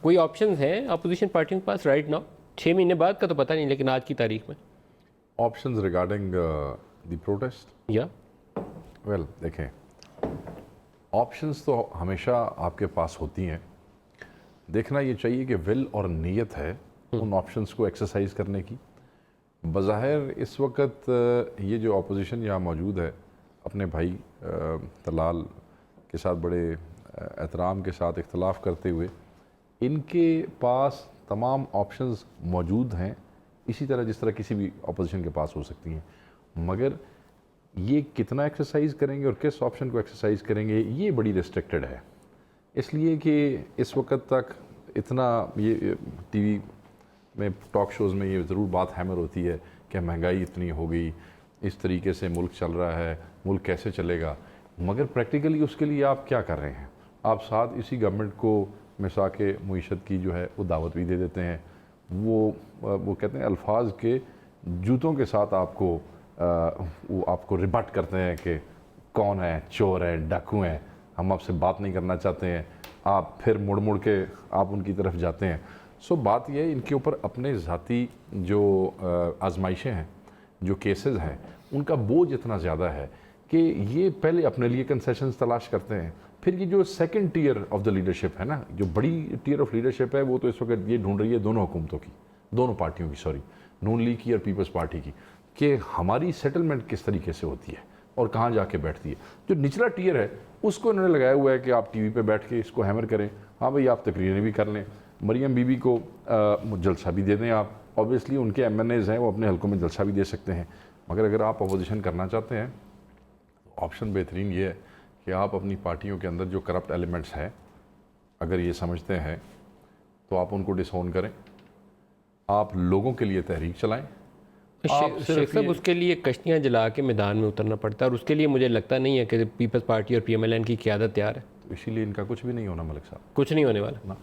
کوئی آپشنز ہیں اپوزیشن پارٹیوں کے پاس رائٹ ناؤ؟ 6 مہینے بعد کا تو پتہ نہیں، لیکن آج کی تاریخ میں آپشنز ریگارڈنگ دی پروٹیسٹ؟ یا ویل دیکھیں، آپشنز تو ہمیشہ آپ کے پاس ہوتی ہیں. دیکھنا یہ چاہیے کہ ول اور نیت ہے ان آپشنز کو ایکسرسائز کرنے کی. بظاہر اس وقت یہ جو اپوزیشن یہاں موجود ہے اپنے بھائی طلال کے ساتھ بڑے احترام کے ساتھ اختلاف کرتے ہوئے، ان کے پاس تمام آپشنز موجود ہیں، اسی طرح جس طرح کسی بھی اپوزیشن کے پاس ہو سکتی ہیں. مگر یہ کتنا ایکسرسائز کریں گے اور کس آپشن کو ایکسرسائز کریں گے یہ بڑی ریسٹرکٹڈ ہے. اس لیے کہ اس وقت تک اتنا یہ ٹی وی میں ٹاک شوز میں یہ ضرور بات ہیمر ہوتی ہے کہ مہنگائی اتنی ہو گئی، اس طریقے سے ملک چل رہا ہے، ملک کیسے چلے گا. مگر پریکٹیکلی اس کے لیے آپ کیا کر رہے ہیں؟ آپ ساتھ اسی گورنمنٹ کو مساق معیشت کی جو ہے وہ دعوت بھی دے دیتے ہیں. وہ کہتے ہیں الفاظ کے جوتوں کے ساتھ وہ آپ کو ریبٹ کرتے ہیں کہ کون ہے، چور ہیں، ڈاکو ہیں، ہم آپ سے بات نہیں کرنا چاہتے ہیں. آپ پھر مڑ کے آپ ان کی طرف جاتے ہیں. سو بات یہ ہے ان کے اوپر اپنے ذاتی جو آزمائشیں ہیں، جو کیسز ہیں، ان کا بوجھ اتنا زیادہ ہے کہ یہ پہلے اپنے لیے کنسیشنز تلاش کرتے ہیں. پھر یہ جو second tier of the leadership ہے نا، جو بڑی ٹیئر آف لیڈرشپ ہے، وہ تو اس وقت یہ ڈھونڈ رہی ہے دونوں حکومتوں کی، دونوں پارٹیوں کی، نون لیگ کی اور پیپلز پارٹی کی، کہ ہماری سیٹلمنٹ کس طریقے سے ہوتی ہے اور کہاں جا کے بیٹھتی ہے. جو نچلا ٹیئر ہے اس کو انہوں نے لگایا ہوا ہے کہ آپ ٹی وی پہ بیٹھ کے اس کو ہیمر کریں. ہاں بھئی، آپ تقریریں بھی کر لیں، مریم بی بی کو جلسہ بھی دے دیں. آپ اوبیسلی ان کے ایم این ایز ہیں، وہ اپنے حلقوں میں جلسہ بھی دے سکتے ہیں. مگر اگر آپ اپوزیشن کرنا چاہتے ہیں تو آپشن بہترین یہ ہے کہ آپ اپنی پارٹیوں کے اندر جو کرپٹ ایلیمنٹس ہیں، اگر یہ سمجھتے ہیں تو آپ ان کو ڈس اون کریں. آپ لوگوں کے لیے تحریک چلائیں. شیخ صاحب، اس کے لیے کشتیاں جلا کے میدان میں اترنا پڑتا ہے، اور اس کے لیے مجھے لگتا نہیں ہے کہ پیپلز پارٹی اور پی ایم ایل این کی قیادت تیار ہے. اسی لیے ان کا کچھ بھی نہیں ہونا ملک صاحب. کچھ نہیں ہونے والا.